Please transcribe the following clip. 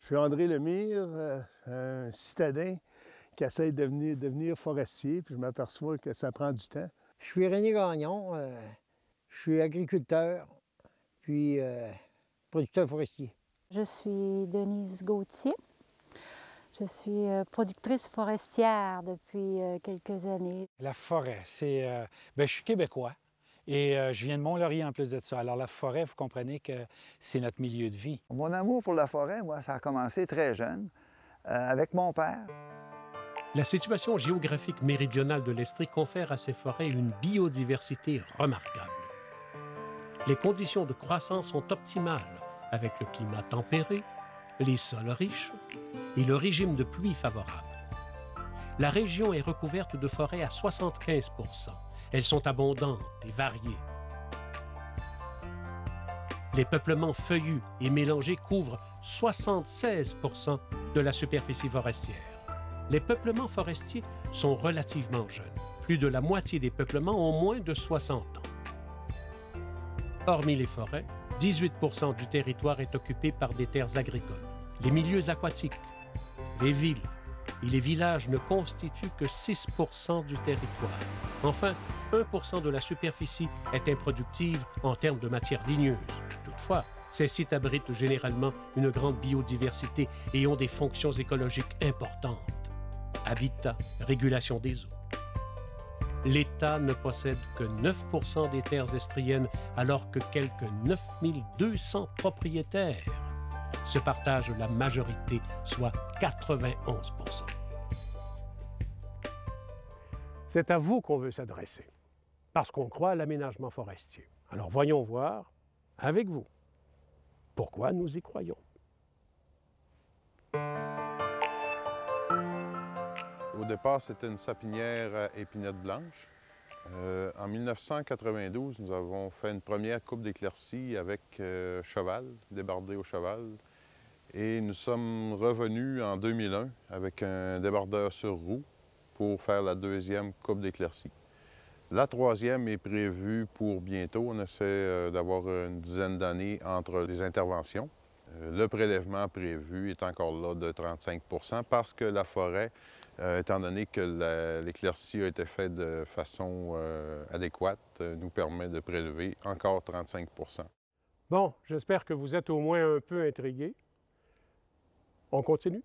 suis André Lemire, un citadin qui essaie de devenir forestier, puis je m'aperçois que ça prend du temps. Je suis René Gagnon, je suis agriculteur, puis producteur forestier. Je suis Denise Gauthier. Je suis productrice forestière depuis quelques années. La forêt, c'est... je suis québécois et je viens de Mont-Laurier en plus de ça. Alors la forêt, vous comprenez que c'est notre milieu de vie. Mon amour pour la forêt, moi, ça a commencé très jeune, avec mon père. La situation géographique méridionale de l'Estrie confère à ces forêts une biodiversité remarquable. Les conditions de croissance sont optimales, avec le climat tempéré, les sols riches et le régime de pluie favorable. La région est recouverte de forêts à 75 %. Elles sont abondantes et variées. Les peuplements feuillus et mélangés couvrent 76 % de la superficie forestière. Les peuplements forestiers sont relativement jeunes. Plus de la moitié des peuplements ont moins de 60 ans. Hormis les forêts, 18 % du territoire est occupé par des terres agricoles. Les milieux aquatiques, les villes et les villages ne constituent que 6 % du territoire. Enfin, 1 % de la superficie est improductive en termes de matières ligneuses. Toutefois, ces sites abritent généralement une grande biodiversité et ont des fonctions écologiques importantes. Habitat, régulation des eaux. L'État ne possède que 9 % des terres estriennes, alors que quelques 9 200 propriétaires se partagent la majorité, soit 91 %. C'est à vous qu'on veut s'adresser, parce qu'on croit à l'aménagement forestier. Alors voyons voir, avec vous, pourquoi nous y croyons. Au départ, c'était une sapinière à épinettes blanches. En 1992, nous avons fait une première coupe d'éclaircies avec cheval, débardé au cheval. Et nous sommes revenus en 2001 avec un débardeur sur roue pour faire la deuxième coupe d'éclaircies. La troisième est prévue pour bientôt. On essaie d'avoir une dizaine d'années entre les interventions. Le prélèvement prévu est encore là de 35 % parce que la forêt, étant donné que l'éclaircie a été faite de façon adéquate, nous permet de prélever encore 35 %. Bon, j'espère que vous êtes au moins un peu intrigués. On continue?